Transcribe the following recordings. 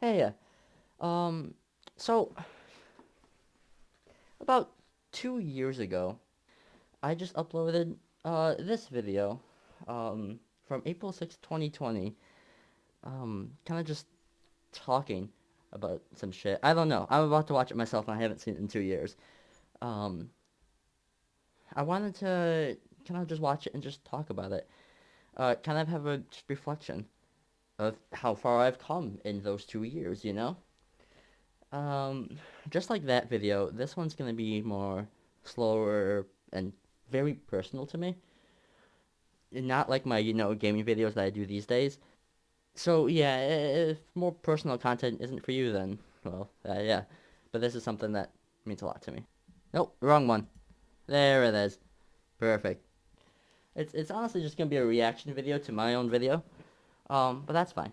Hey, um, so about 2 years ago, I just uploaded this video, from April 6th, 2020, kind of just talking about some shit. I don't know. I'm about to watch it myself, and I haven't seen it in 2 years. Um, I wanted to kind of just watch it and just talk about it. Kind of have a just reflection of how far I've come in those 2 years, you know? Um, just like that video, this one's gonna be more slower and very personal to me. Not like my, gaming videos that I do these days. So yeah, if more personal content isn't for you, then, well, yeah. But this is something that means a lot to me. Nope, wrong one. There it is. Perfect. It's honestly just gonna be a reaction video to my own video. But that's fine.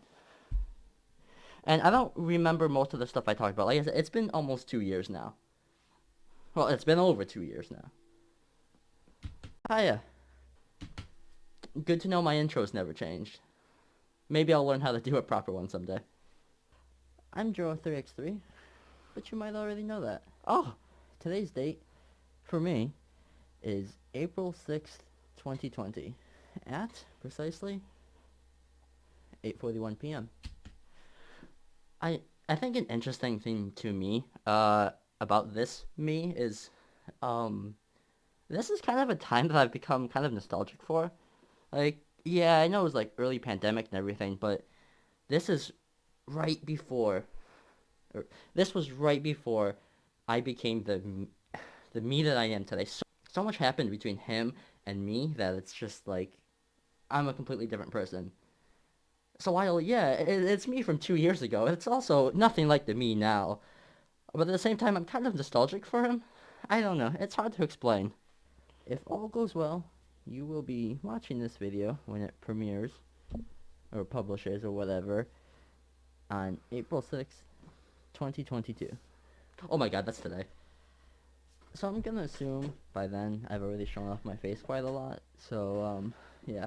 And I don't remember most of the stuff I talked about. Like I said, it's been almost 2 years now. Well, it's been over 2 years now. Hiya. Good to know my intro's never changed. Maybe I'll learn how to do a proper one someday. I'm Jero3x3, but you might already know that. Oh, today's date, for me, is April 6th, 2020, at precisely 8:41 p.m. I think an interesting thing to me, about this me is, um, this is kind of a time that I've become kind of nostalgic for. Like, yeah, I know it was like early pandemic and everything, but this is right before, or this was right before I became the me that I am today. So much happened between him and me that it's just like I'm a completely different person. So while yeah, it's me from 2 years ago, it's also nothing like the me now. But at the same time, I'm kind of nostalgic for him. I don't know. It's hard to explain. If all goes well, you will be watching this video when it premieres or publishes or whatever on April 6th, 2022. Oh my god, that's today. So I'm gonna assume by then I've already shown off my face quite a lot. So yeah,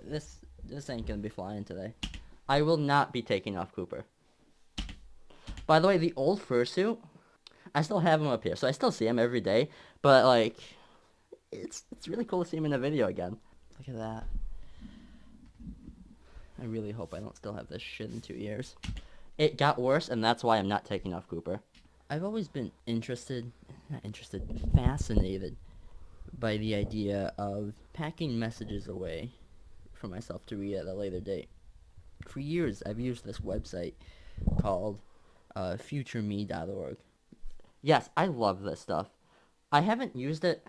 this ain't gonna be flying today. I will not be taking off Cooper. By the way, the old fursuit, I still have him up here, so I still see him every day. But like, it's really cool to see him in a video again. Look at that. I really hope I don't still have this shit in 2 years. It got worse, and that's why I'm not taking off Cooper. I've always been fascinated by the idea of packing messages away for myself to read at a later date. For years, I've used this website called futureme.org. Yes, I love this stuff. I haven't used it.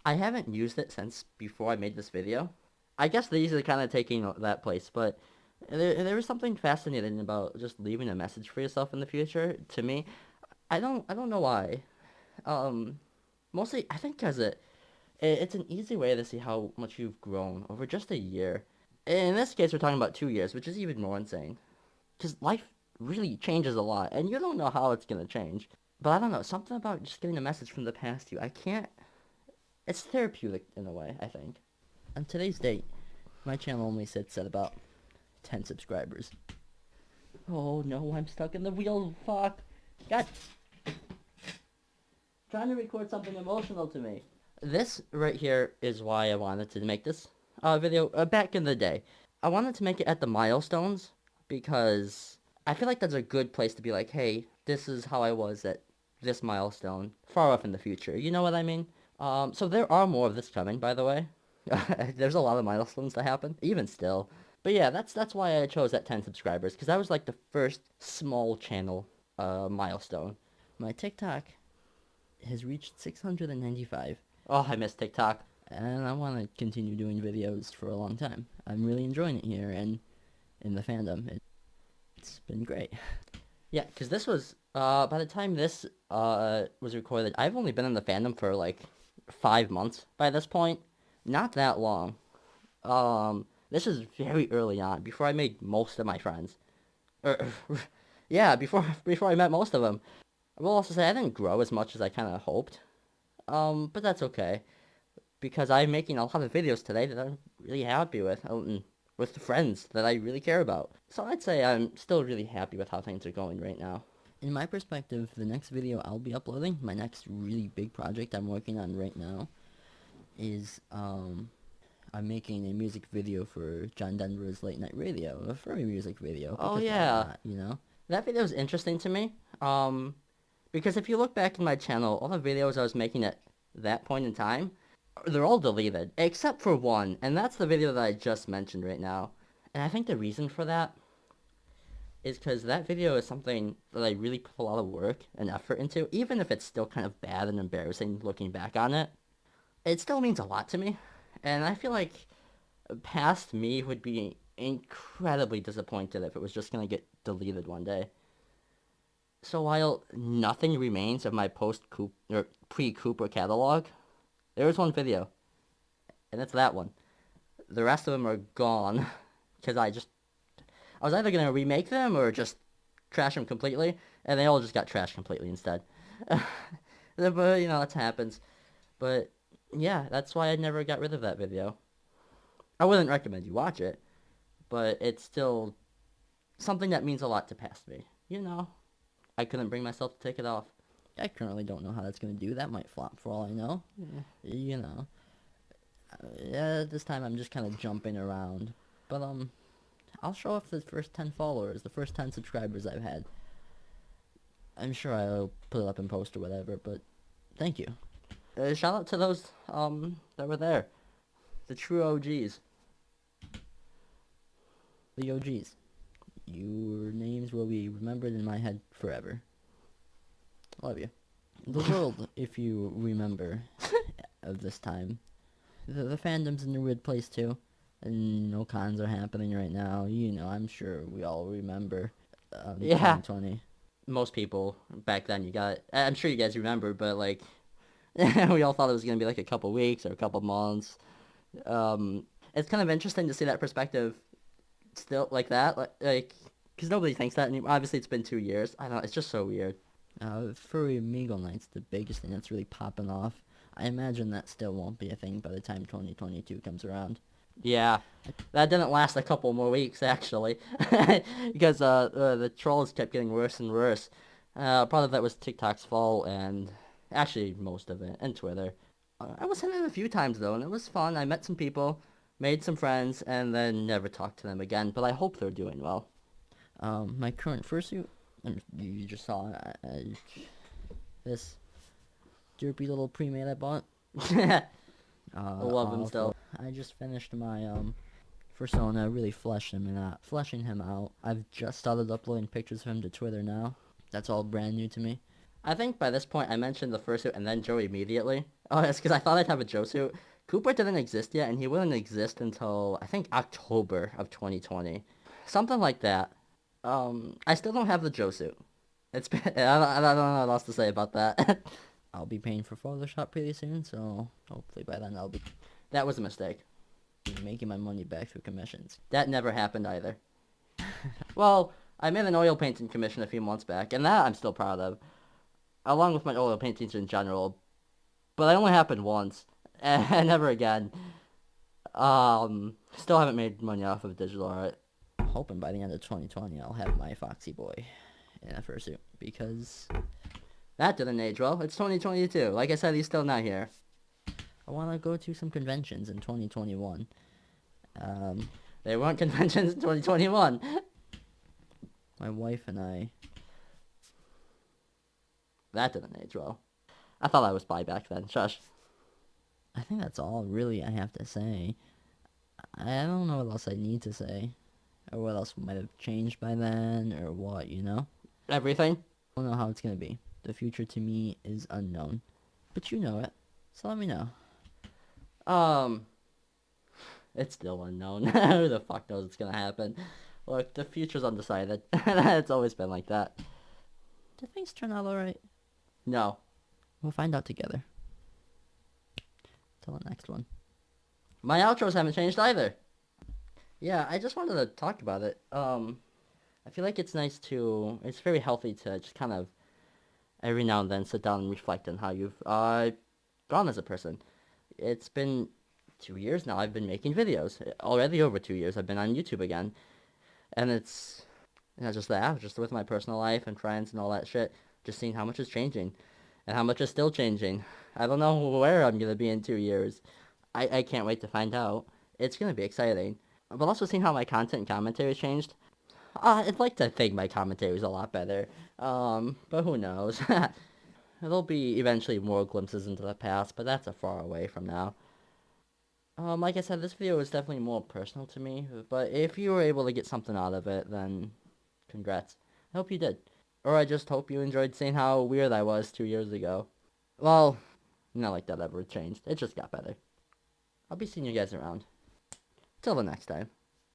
I haven't used it since before I made this video. I guess these are kind of taking that place, but there is something fascinating about just leaving a message for yourself in the future. To me, I don't know why. Um, Mostly I think because it's an easy way to see how much you've grown over just a year. In this case, we're talking about 2 years, which is even more insane. Because life really changes a lot, and you don't know how it's gonna change. But I don't know, something about just getting a message from the past you. I can't. It's therapeutic in a way, I think. On today's date, my channel only sits at about 10 subscribers. Oh no, I'm stuck in the wheel. Fuck. God. Trying to record something emotional to me. This right here is why I wanted to make this video back in the day. I wanted to make it at the milestones because I feel like that's a good place to be like, hey, this is how I was at this milestone far off in the future. You know what I mean? So there are more of this coming, by the way. There's a lot of milestones to happen, even still. But yeah, that's why I chose that 10 subscribers, because that was like the first small channel milestone. My TikTok has reached 695. Oh, I miss TikTok. And I want to continue doing videos for a long time. I'm really enjoying it here and in the fandom. It's been great. Yeah, because this was, by the time this was recorded, I've only been in the fandom for like 5 months by this point. Not that long. This is very early on, before I made most of my friends. Or, yeah, before I met most of them. I will also say I didn't grow as much as I kind of hoped. But that's okay, because I'm making a lot of videos today that I'm really happy with. with the friends that I really care about. So I'd say I'm still really happy with how things are going right now. In my perspective, the next video I'll be uploading, my next really big project I'm working on right now, is I'm making a music video for John Denver's Late Night Radio, a furry music video. Oh yeah, not, you know, that video is interesting to me. Because if you look back in my channel, all the videos I was making at that point in time, they're all deleted except for one, and that's the video that I just mentioned right now. And I think the reason for that is because that video is something that I really put a lot of work and effort into, even if it's still kind of bad and embarrassing looking back on it. It still means a lot to me, and I feel like past me would be incredibly disappointed if it was just going to get deleted one day. So while nothing remains of my pre-Cooper catalog, there is one video, and it's that one. The rest of them are gone, because I was either going to remake them or just trash them completely, and they all just got trashed completely instead. But, you know, that happens. But, yeah, that's why I never got rid of that video. I wouldn't recommend you watch it, but it's still something that means a lot to past me. You know, I couldn't bring myself to take it off. I currently don't know how that's going to do. That might flop for all I know. Yeah. You know. This time I'm just kind of jumping around. But, I'll show off the first 10 followers, the first 10 subscribers I've had. I'm sure I'll put it up in post or whatever, but thank you. Shout out to those, that were there. The true OGs. The OGs. Your names will be remembered in my head forever. Love you. The world, if you remember, of this time. The fandom's in a weird place, too. And no cons are happening right now. You know, I'm sure we all remember. Yeah. 2020. Most people back then, I'm sure you guys remember, but, like, we all thought it was going to be, like, a couple weeks or a couple months. It's kind of interesting to see that perspective still like that, like, because nobody thinks that anymore. Obviously, it's been 2 years. I don't know, it's just so weird. Furry Amigo Night's the biggest thing that's really popping off. I imagine that still won't be a thing by the time 2022 comes around. Yeah, that didn't last a couple more weeks, actually, because the trolls kept getting worse and worse. Part of that was TikTok's fault, and actually most of it, and Twitter. I was in it a few times, though, and it was fun. I met some people, made some friends, and then never talked to them again, but I hope they're doing well. My current fursuit, you just saw this derpy little pre-made I bought. I love him still. I just finished my persona, really fleshing him out. I've just started uploading pictures of him to Twitter now. That's all brand new to me. I think by this point I mentioned the fursuit and then Joe immediately. Oh, it's because I thought I'd have a Joe suit. Cooper didn't exist yet, and he wouldn't exist until, I think, October of 2020. Something like that. I still don't have the Joe suit. It's been, I don't know what else to say about that. I'll be paying for Photoshop pretty soon, so hopefully by then That was a mistake. Making my money back through commissions. That never happened either. Well, I made an oil painting commission a few months back, and that I'm still proud of. Along with my oil paintings in general. But that only happened once. And never again. Still haven't made money off of digital art. I'm hoping by the end of 2020 I'll have my Foxy Boy in a fursuit, because that didn't age well. It's 2022. Like I said, he's still not here. I want to go to some conventions in 2021. There weren't conventions in 2021. My wife and I... That didn't age well. I thought I was bi back then. Shush. I think that's all really I have to say. I don't know what else I need to say. Or what else might have changed by then, or what, you know? Everything? I don't know how it's gonna be. The future to me is unknown. But you know it. So let me know. It's still unknown. Who the fuck knows what's gonna happen? Look, the future's undecided. It's always been like that. Did things turn out alright? No. We'll find out together. Till the next one. My outros haven't changed either. Yeah, I just wanted to talk about it. I feel like it's very healthy to just kind of every now and then sit down and reflect on how you've gone as a person. It's been 2 years now I've been making videos. Already over 2 years I've been on YouTube again. And it's just that, just with my personal life and friends and all that shit, just seeing how much is changing and how much is still changing. I don't know where I'm gonna be in 2 years. I can't wait to find out. It's gonna be exciting. But also seeing how my content and commentary changed. I'd like to think my commentary is a lot better. But who knows? There'll be eventually more glimpses into the past, but that's a far away from now. Like I said, this video is definitely more personal to me, but if you were able to get something out of it, then congrats. I hope you did. Or I just hope you enjoyed seeing how weird I was 2 years ago. Well, not like that ever changed. It just got better. I'll be seeing you guys around. Till the next time.